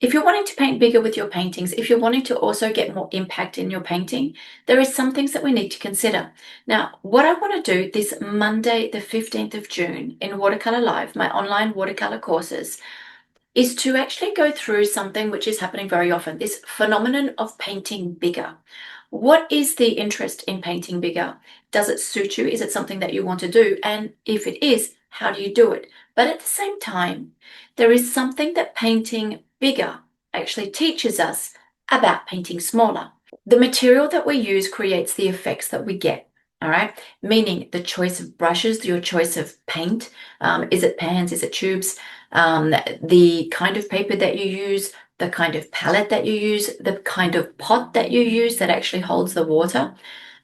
If you're wanting to paint bigger with your paintings, if you're wanting to also get more impact in your painting, there is some things that we need to consider. Now, what I want to do this Monday, the 15th of June in Watercolor Live, my online watercolor courses, is to actually go through something which is happening very often, this phenomenon of painting bigger. What is the interest in painting bigger? Does it suit you? Is it something that you want to do? And if it is, how do you do it? But at the same time, there is something that painting bigger actually teaches us about painting smaller. The material that we use creates the effects that we get. All right, meaning the choice of brushes, your choice of paint. Is it pans? Is it tubes? The kind of paper that you use, the kind of palette that you use, the kind of pot that you use that actually holds the water.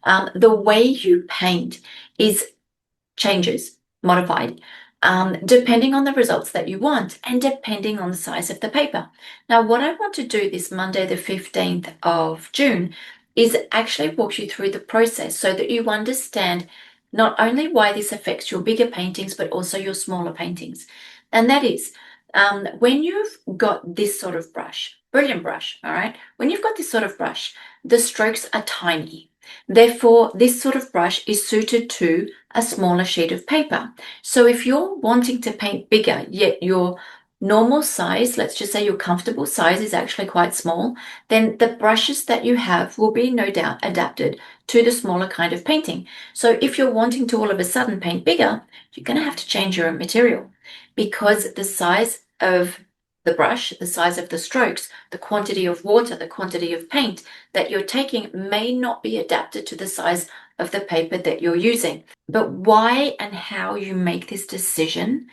The way you paint changes, modified, depending on the results that you want and depending on the size of the paper. Now, what I want to do this Monday, the 15th of June, is actually walk you through the process so that you understand not only why this affects your bigger paintings, but also your smaller paintings. And that is, when you've got this sort of brush, brilliant brush, all right? When you've got this sort of brush, the strokes are tiny. Therefore, this sort of brush is suited to a smaller sheet of paper. So if you're wanting to paint bigger, yet your normal size, let's just say your comfortable size is actually quite small, then the brushes that you have will be no doubt adapted to the smaller kind of painting. So if you're wanting to all of a sudden paint bigger, you're going to have to change your material because the size of the brush, the size of the strokes, the quantity of water, the quantity of paint that you're taking may not be adapted to the size of the paper that you're using. But why and how you make this decision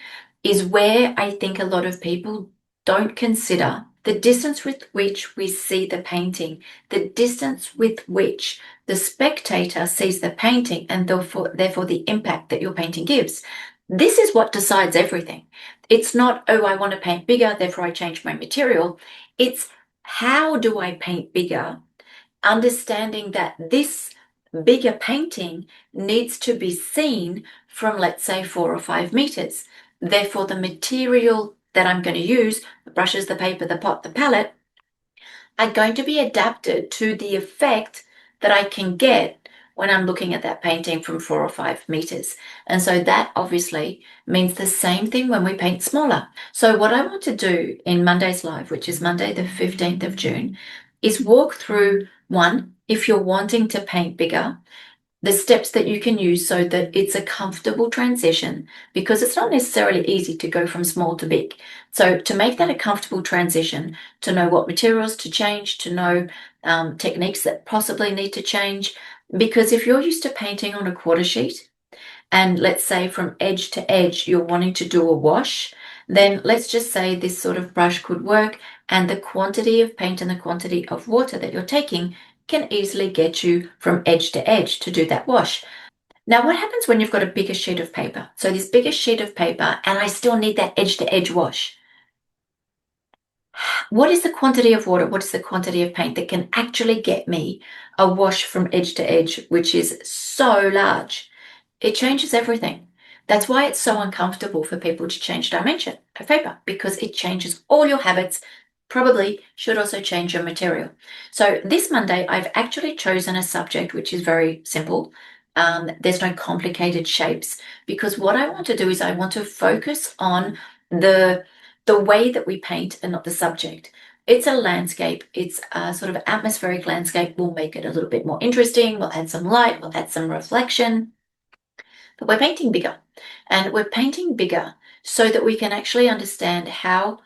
is where I think a lot of people don't consider the distance with which we see the painting, the distance with which the spectator sees the painting, and therefore the impact that your painting gives. This is what decides everything. It's not, oh, I want to paint bigger, therefore I change my material. It's how do I paint bigger, understanding that this bigger painting needs to be seen from, let's say, 4 or 5 meters. Therefore, the material that I'm going to use, the brushes, the paper, the pot, the palette, are going to be adapted to the effect that I can get when I'm looking at that painting from 4 or 5 meters. And so that obviously means the same thing when we paint smaller. So what I want to do in Monday's live, which is Monday the 15th of June, is walk through one, if you're wanting to paint bigger, the steps that you can use so that it's a comfortable transition, because it's not necessarily easy to go from small to big. So to make that a comfortable transition, to know what materials to change, to know techniques that possibly need to change, because if you're used to painting on a quarter sheet, and let's say from edge to edge you're wanting to do a wash, then let's just say this sort of brush could work, and the quantity of paint and the quantity of water that you're taking can easily get you from edge to edge to do that wash. Now, what happens when you've got a bigger sheet of paper? So this bigger sheet of paper, and I still need that edge to edge wash. What is the quantity of water? What is the quantity of paint that can actually get me a wash from edge to edge, which is so large? It changes everything. That's why it's so uncomfortable for people to change dimension of paper, because it changes all your habits, probably should also change your material. So this Monday, I've actually chosen a subject which is very simple. There's no complicated shapes, because what I want to do is I want to focus on the way that we paint and not the subject. It's a landscape. It's a sort of atmospheric landscape. We'll make it a little bit more interesting. We'll add some light. We'll add some reflection. But we're painting bigger. And we're painting bigger so that we can actually understand how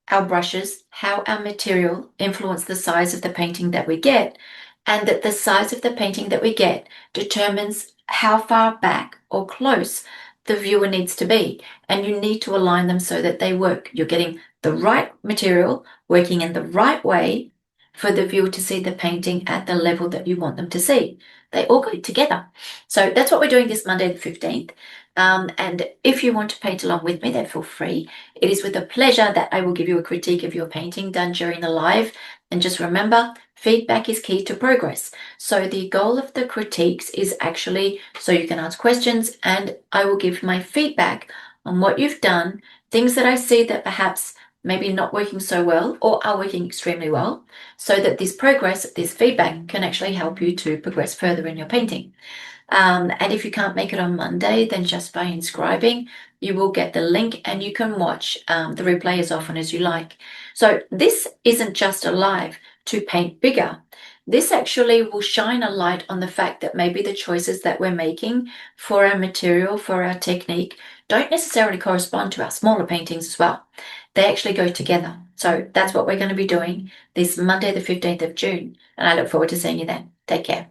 our brushes, how our material influence the size of the painting that we get, and that the size of the painting that we get determines how far back or close the viewer needs to be. And you need to align them so that they work. You're getting the right material, working in the right way for the viewer to see the painting at the level that you want them to see. They all go together. So that's what we're doing this Monday the 15th. And if you want to paint along with me, then feel free. It is with a pleasure that I will give you a critique of your painting done during the live. And just remember, feedback is key to progress. So the goal of the critiques is actually so you can ask questions, and I will give my feedback on what you've done, things that I see that perhaps maybe not working so well or are working extremely well, so that this progress, this feedback can actually help you to progress further in your painting. And if you can't make it on Monday, then just by inscribing, you will get the link and you can watch the replay as often as you like. So this isn't just a live to paint bigger. This actually will shine a light on the fact that maybe the choices that we're making for our material, for our technique, don't necessarily correspond to our smaller paintings as well. They actually go together. So that's what we're going to be doing this Monday, the 15th of June. And I look forward to seeing you then. Take care.